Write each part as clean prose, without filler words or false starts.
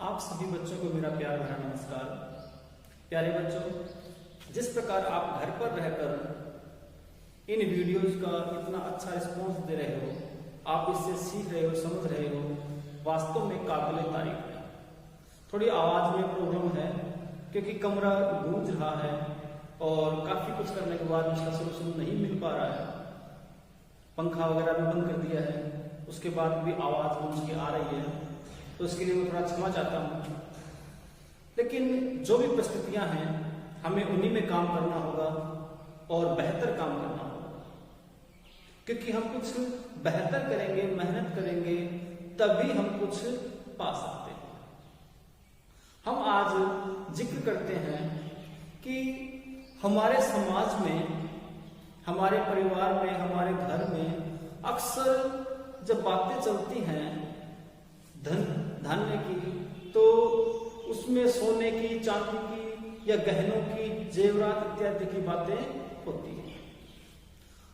आप सभी बच्चों को मेरा प्यार भरा नमस्कार। प्यारे बच्चों, जिस प्रकार आप घर पर रहकर इन वीडियोस का इतना अच्छा रिस्पॉन्स दे रहे हो, आप इससे सीख रहे हो, समझ रहे हो, वास्तव में काबिल तारीफ है। थोड़ी आवाज में प्रॉब्लम है क्योंकि कमरा गूंज रहा है और काफी कुछ करने के बाद इसका सोल्यूशन नहीं मिल पा रहा है। पंखा वगैरह भी बंद कर दिया है, उसके बाद भी आवाज गूंज के आ रही है, तो इसके लिए मैं थोड़ा क्षमा चाहता हूँ। लेकिन जो भी परिस्थितियां हैं, हमें उन्हीं में काम करना होगा और बेहतर काम करना होगा, क्योंकि हम कुछ बेहतर करेंगे, मेहनत करेंगे, तभी हम कुछ पा सकते हैं। हम आज जिक्र करते हैं कि हमारे समाज में, हमारे परिवार में, हमारे घर में अक्सर जब बातें चलती हैं धन्य की, तो उसमें सोने की, चांदी की या गहनों की, जेवरात इत्यादि की बातें होती हैं।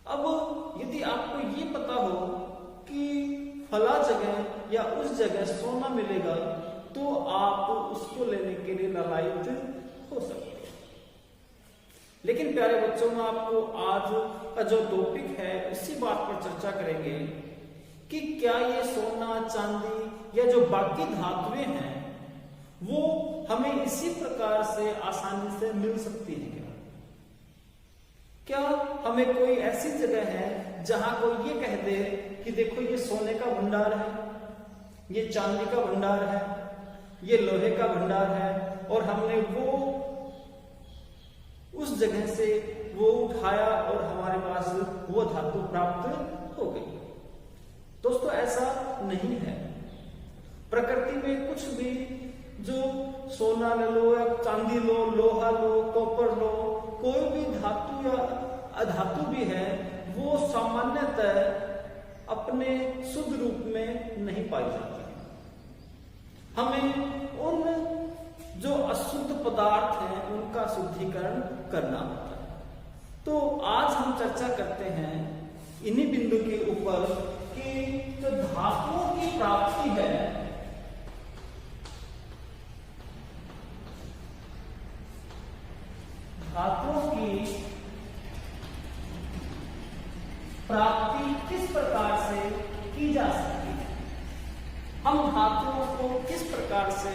अब यदि आपको ये पता हो कि फला जगह या उस जगह सोना मिलेगा, तो आप उसको लेने के लिए लालायित हो सकते हैं। लेकिन प्यारे बच्चों, में आपको आज का जो टॉपिक है उसी बात पर चर्चा करेंगे कि क्या ये सोना, चांदी या जो बाकी धातुएं हैं वो हमें इसी प्रकार से आसानी से मिल सकती है क्या? हमें कोई ऐसी जगह है जहां कोई ये कह दे कि देखो ये सोने का भंडार है, ये चांदी का भंडार है, ये लोहे का भंडार है, और हमने वो उस जगह से वो उठाया और हमारे पास वो धातु प्राप्त हो गई। दोस्तों, ऐसा नहीं है। प्रकृति में कुछ भी, जो सोना ले लो या चांदी लो, लोहा लो, कॉपर लो, कोई भी धातु या अधातु भी है, वो सामान्यतः अपने शुद्ध रूप में नहीं पाई जाती। हमें उन जो अशुद्ध पदार्थ हैं उनका शुद्धिकरण करना होता है। तो आज हम चर्चा करते हैं इन्हीं बिंदु के ऊपर कि जो धातुओं की प्राप्ति है, धातुओं की प्राप्ति किस प्रकार से की जा सकती है, हम धातुओं को किस प्रकार से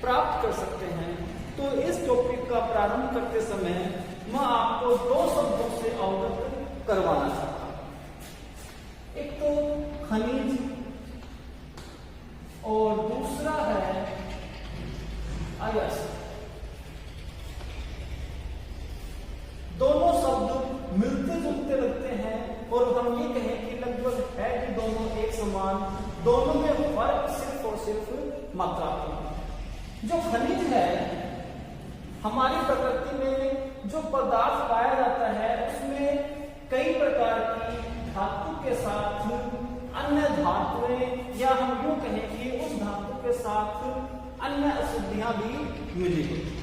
प्राप्त कर सकते हैं। तो इस टॉपिक का प्रारंभ करते समय मैं आपको दो शब्दों से अवगत करवाना चाहता हूं। एक तो खनिज और दूसरा है अयस्क। दोनों शब्द मिलते जुलते लगते हैं और हम ये कहें कि लगभग है कि दोनों एक समान, दोनों में फर्क सिर्फ और सिर्फ मात्रात्मक। जो खनिज है, हमारी प्रकृति में जो पदार्थ पाया जाता है उसमें कई प्रकार की धातु के साथ अन्य धातुएं, या हम यूं कहें कि उस धातु के साथ अन्य अशुद्धियां भी मिली होती,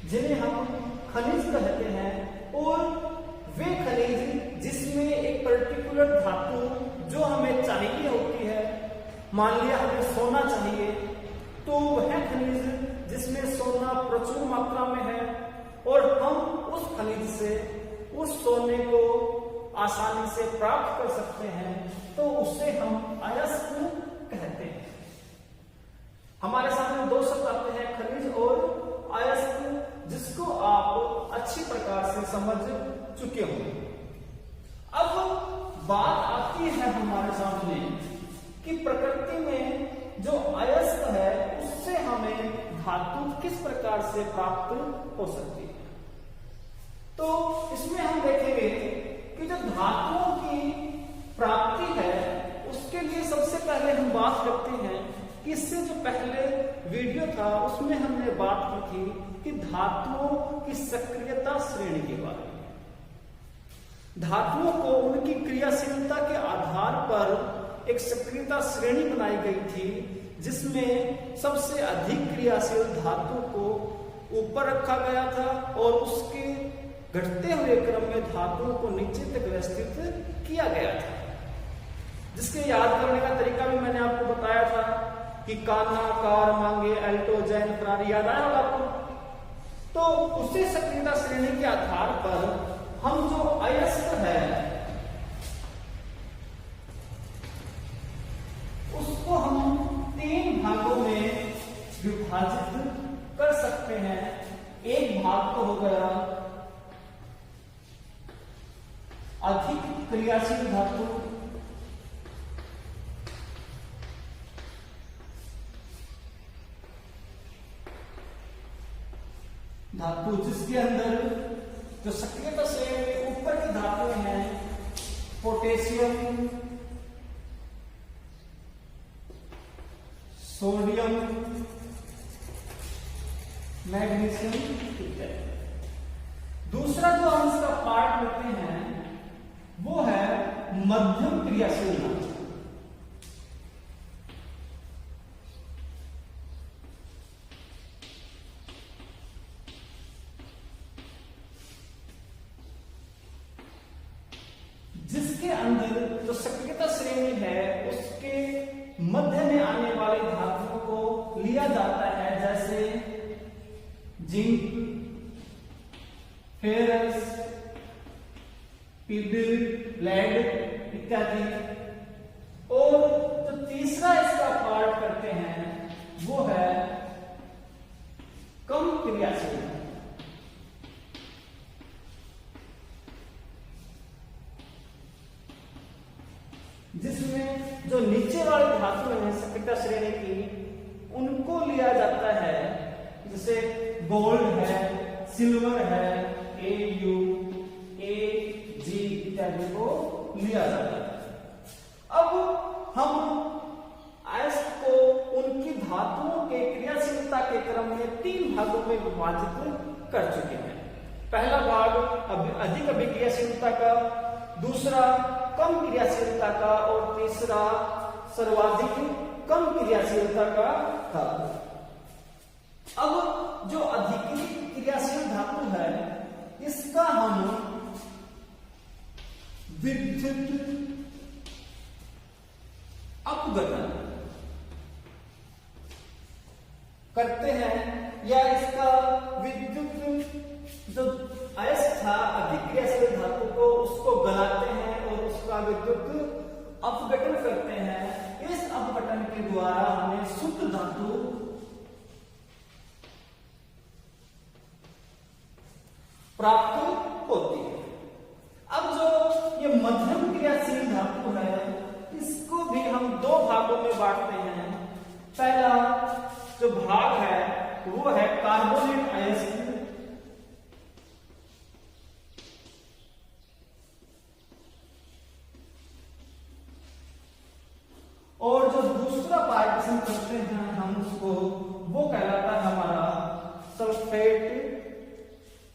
जिन्हें हम खनिज कहते हैं। और वे खनिज जिसमें एक पर्टिकुलर धातु जो हमें चाहिए होती है, मान लिया हमें सोना चाहिए, तो वह खनिज जिसमें सोना प्रचुर मात्रा में है और हम उस खनिज से उस सोने को आसानी से प्राप्त कर सकते हैं, तो उसे हम अयस्क कहते हैं। हमारे सामने दो शब्द आते हैं, खनिज और अयस्क, जिसको आप अच्छी प्रकार से समझ चुके होंगे। अब बात आती है हमारे सामने कि प्रकृति में जो अयस्क है उससे हमें धातु किस प्रकार से प्राप्त हो सकती है। तो इसमें हम देखेंगे कि जो धातुओं की प्राप्ति है उसके लिए सबसे पहले हम बात करते हैं कि इससे जो पहले वीडियो था उसमें हमने बात की थी कि धातुओं की सक्रियता श्रेणी के बारे में। धातुओं को उनकी क्रियाशीलता के आधार पर एक सक्रियता श्रेणी बनाई गई थी, जिसमें सबसे अधिक क्रियाशील धातु को ऊपर रखा गया था और उसके घटते हुए क्रम में धातुओं को नीचे तक व्यवस्थित किया गया था। जिसके याद करने का तरीका भी मैंने आपको बताया था कि कान्हा कार मांगे एल्टो जैन फरारी, याद आया होगा आपको। तो उसी सक्रियता श्रेणी के आधार पर हम जो अयस्क है उसको हम 3 भागों में विभाजित कर सकते हैं। एक भाग तो हो गया अधिक क्रियाशील धातु, जिसके अंदर जो सक्रियता श्रेणी के ऊपर की धातुएं हैं पोटेशियम, सोडियम, मैग्नीशियम इत्यादि। दूसरा जो हम इसका पार्ट लेते हैं वो है मध्यम क्रियाशील धातु। जिसके अंदर जो सक्रियता श्रेणी है उसके मध्य में आने वाले धातुओं को लिया जाता है, जैसे जिंक, फेरस, पीबिल, लेड इत्यादि। और जो तीसरा इसका पार्ट करते हैं वो है कम क्रियाशील, जिसमें जो नीचे वाली धातु है सक्रियता श्रेणी की उनको लिया जाता है, जैसे गोल्ड है, सिल्वर है, Au, Ag इत्यादि को लिया जाता है। अब हम अयस्क को उनकी धातुओं के क्रियाशीलता के क्रम में 3 भागों में विभाजित कर चुके हैं। पहला भाग अधिक अभिक्रियाशीलता का, दूसरा कम क्रियाशीलता का और तीसरा सर्वाधिक कम क्रियाशीलता का था। अब जो अधिक क्रियाशील धातु है इसका हम विद्युत अपघटन करते हैं, या इसका विद्युत जो अयस्क था अधिक क्रियाशील धातु को उसको गलाते हैं और उसका विद्युत अपघटन करते हैं। इस अपघटन के द्वारा हमें शुद्ध धातु प्राप्त होती है। अब जो ये मध्यम क्रियाशील धातु है इसको भी हम 2 भागों में बांटते हैं। पहला जो भाग है वो है कार्बोनेट अयस्क, और जो दूसरा पार्टीशन करते हैं हम उसको वो कहलाता है हमारा सल्फेट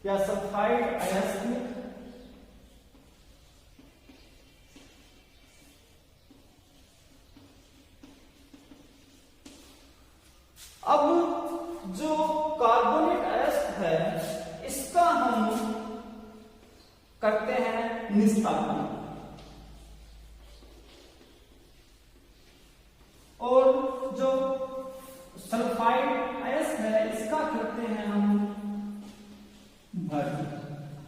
या सल्फाइड अयस्क। अब जो कार्बोनेट अयस्क है इसका हम करते हैं निस्तापन, और जो सल्फाइड अयस्क है इसका करते हैं हम भर्जन।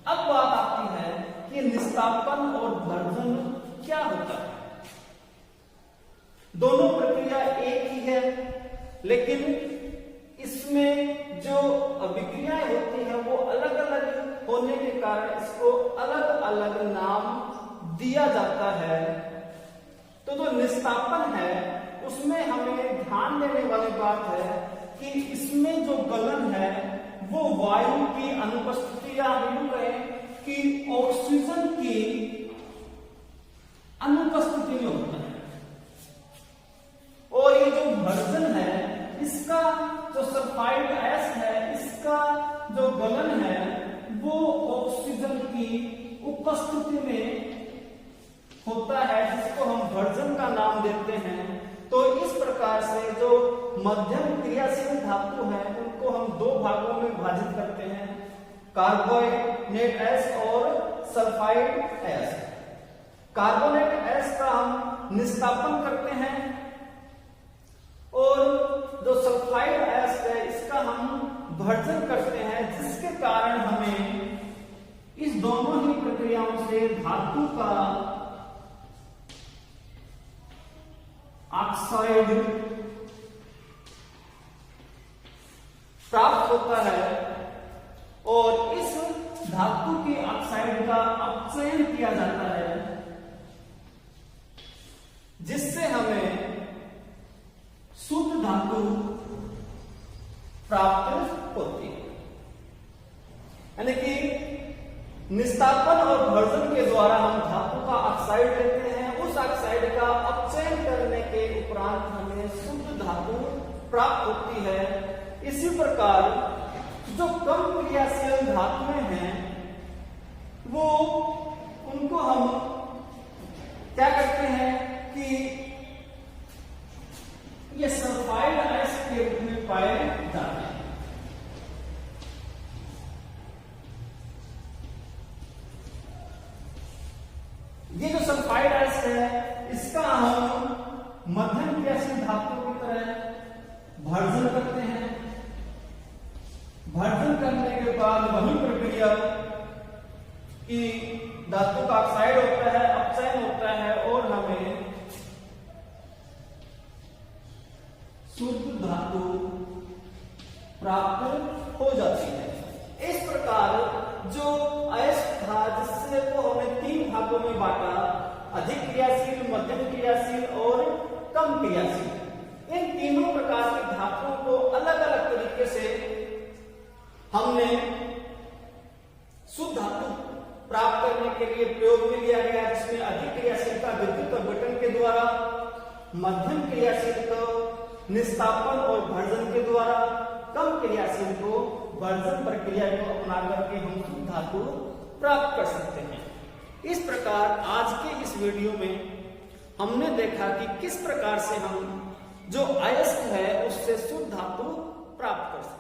अब बात आती है कि निस्तापन और भर्जन क्या होता है। दोनों प्रक्रिया एक ही है, लेकिन इसमें जो अभिक्रियाएं होती हैं वो अलग अलग होने के कारण इसको अलग अलग नाम दिया जाता है। तो जो निस्तापन है उसमें हमें ध्यान देने वाली बात है कि इसमें जो गलन है वो वायु की अनुपस्थिति या यूं कहें कि ऑक्सीजन की अनुपस्थिति में होता है। और ये जो भर्जन है इसका जो सल्फाइड अयस्क है इसका जो गलन है वो ऑक्सीजन की उपस्थिति में होता है, जिसको हम भर्जन का नाम देते हैं। तो इस प्रकार से जो मध्यम क्रियाशील धातु है उनको हम 2 भागों में विभाजित करते हैं, कार्बोनेट अयस्क और सल्फाइड अयस्क। कार्बोनेट अयस्क का हम निस्तापन करते हैं और से धातु का ऑक्साइड प्राप्त होता है और इस धातु के ऑक्साइड का अपचयन किया जाता है, जिससे हमें शुद्ध धातु प्राप्त होती है। यानी कि निस्तापन और भर्जन के द्वारा हम धातु का ऑक्साइड लेते हैं, उस ऑक्साइड का अपचयन करने के उपरांत हमें शुद्ध धातु प्राप्त होती है। इसी प्रकार जो कम क्रियाशील धातुएं हैं वो उनको हम क्या करते हैं कि ये सल्फाइड आयंस के रूप में पाए जाते हैं। ये जो सल्फाइड आयंस है इसका हम मध्यम क्रियाशील धातुओं की तरह भर्जन करते हैं। भर्जन करने के बाद वही प्रक्रिया कि धातु का ऑक्साइड होता है, अपचयन होता है और हमें शुद्ध धातु प्राप्त हो जाती है। इस प्रकार जो अयस्क था जिससे को हमने 3 भागों में बांटा, अधिक क्रियाशील, मध्यम क्रियाशील और कम क्रियाशील, इन तीनों प्रकार की धातुओं को अलग अलग तरीके से हमने शुद्ध धातु प्राप्त करने के लिए प्रयोग में लिया गया, जिसमें अधिक क्रियाशीलता विद्युत अपघटन के द्वारा, मध्यम क्रियाशील को निस्तापन और भर्जन के द्वारा, कम क्रियाशील को भर्जन प्रक्रिया को अपना करके हम शुद्ध धातु प्राप्त कर सकते हैं। इस प्रकार आज के इस वीडियो में हमने देखा कि किस प्रकार से हम जो अयस्क है उससे शुद्ध धातु प्राप्त कर सकते हैं।